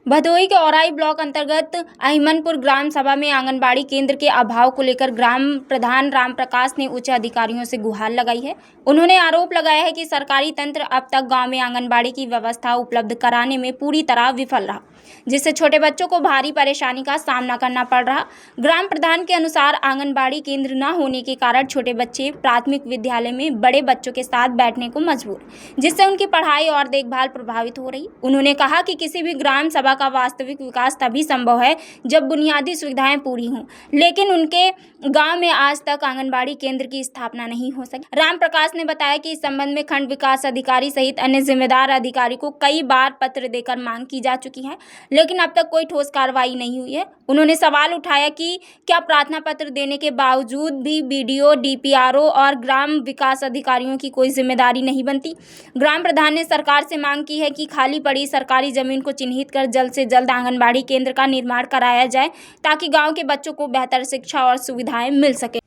भदोही के औराई ब्लॉक अंतर्गत अहिमनपुर ग्राम सभा में आंगनबाड़ी केंद्र के अभाव को लेकर ग्राम प्रधान राम प्रकाश ने उच्च अधिकारियों से गुहार लगाई है। उन्होंने आरोप लगाया है कि सरकारी तंत्र अब तक गांव में आंगनबाड़ी की व्यवस्था उपलब्ध कराने में पूरी तरह विफल रहा, जिससे छोटे बच्चों को भारी परेशानी का सामना करना पड़ रहा। ग्राम प्रधान के अनुसार आंगनबाड़ी केंद्र न होने के कारण छोटे बच्चे प्राथमिक विद्यालय में बड़े बच्चों के साथ बैठने को मजबूर, जिससे उनकी पढ़ाई और देखभाल प्रभावित हो रही। उन्होंने कहा कि किसी भी ग्राम सभा का वास्तविक विकास तभी संभव है जब बुनियादी सुविधाएं पूरी हों, लेकिन उनके गांव में आज तक आंगनबाड़ी केंद्र की स्थापना नहीं हो सकी। राम प्रकाश ने बताया कि इस संबंध में खंड विकास अधिकारी सहित अन्य जिम्मेदार अधिकारी को कई बार पत्र देकर मांग की जा चुकी है, लेकिन अब तक कोई ठोस कार्रवाई नहीं हुई है। उन्होंने सवाल उठाया कि क्या प्रार्थना पत्र देने के बावजूद भी बीडीओ, डीपीआरओ और ग्राम विकास अधिकारियों की कोई जिम्मेदारी नहीं बनती। ग्राम प्रधान ने सरकार से मांग की है कि खाली पड़ी सरकारी जमीन को चिन्हित कर जल्द से जल्द आंगनबाड़ी केंद्र का निर्माण कराया जाए, ताकि गांव के बच्चों को बेहतर शिक्षा और सुविधाएं मिल सके।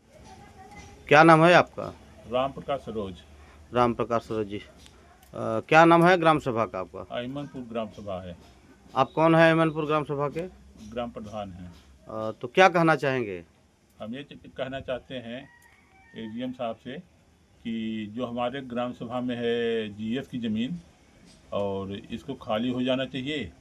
क्या नाम है आपका? राम प्रकाश सरोज। राम प्रकाश सरोज जी। क्या नाम है ग्राम सभा का आपका? अहिमनपुर ग्राम सभा है। आप कौन है अहिमनपुर ग्राम सभा के? ग्राम प्रधान हैं। तो क्या कहना चाहेंगे? हम ये कहना चाहते हैं एडीएम साहब से कि जो हमारे ग्राम सभा में है जीएस की ज़मीन, और इसको खाली हो जाना चाहिए।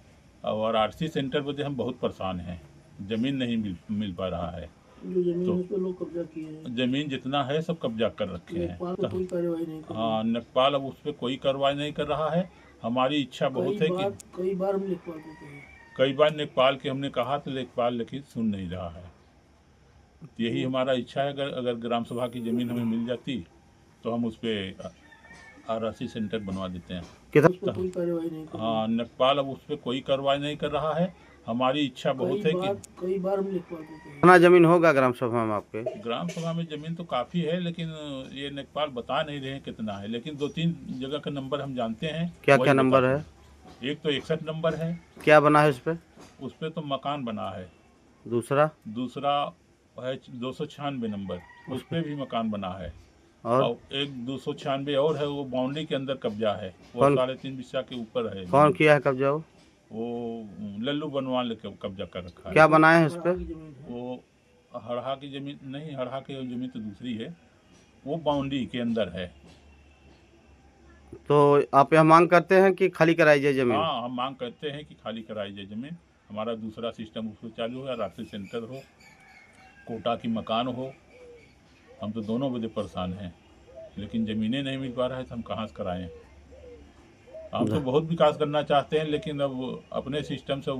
और आरसी सेंटर पर हम बहुत परेशान हैं, ज़मीन नहीं मिल पा रहा है। जो ज़मीन उस पर लोग कब्जा किए हैं, ज़मीन जितना है सब कब्जा कर रखे हैं। तो कोई कार्रवाई नहीं कर रहा। हाँ, नेपाल अब उस पर कोई कार्रवाई नहीं कर रहा है। हमारी इच्छा बहुत है कि कई बार हम लेखपाल को कहे, कई बार लेखपाल के हमने कहा तो लेखपाल लेकिन सुन नहीं रहा है। यही हमारा इच्छा है, अगर ग्राम सभा की ज़मीन हमें मिल जाती तो हम उस पर आरसी सेंटर बनवा देते हैं। कितना कोई कार्रवाई नहीं कर रहा। हाँ, नेपाल अब उस पर कोई कार्रवाई नहीं कर रहा है। हमारी इच्छा बहुत है कि कई बार हम लेखपाल को कहे। कितना जमीन होगा ग्राम सभा में आपके? ग्राम सभा में ज़मीन तो काफ़ी है, लेकिन ये नेपाल बता नहीं रहे हैं कितना है, लेकिन 2-3 जगह का नंबर हम जानते हैं। क्या क्या नंबर है? एक तो 61 नंबर है। क्या बना है उस पर? उस पर तो मकान बना है। दूसरा है 296 नंबर, उस पर भी मकान बना है। और एक 296 और है, वो बाउंड्री के अंदर कब्जा है, वो 3.5 बिस्सा के ऊपर है। कौन किया है कब्जा? वो लल्लू बनवाल ने कब्जा कर रखा है। क्या बनाए हैं उस पर? वो हड़हा की जमीन नहीं, हड़हा की जमीन तो दूसरी है, वो बाउंड्री के अंदर है। तो आप यह मांग करते हैं कि खाली कराई जाए जमीन? हाँ, हम मांग करते हैं कि खाली कराई जाए ज़मीन। हमारा दूसरा सिस्टम उसको चालू हो, राशि सेंटर हो, कोटा की मकान हो। हम तो दोनों बदे परेशान हैं, लेकिन ज़मीनें नहीं मिल पा रहा है तो हम कहाँ से कराएं। हम तो बहुत विकास करना चाहते हैं, लेकिन अब अपने सिस्टम से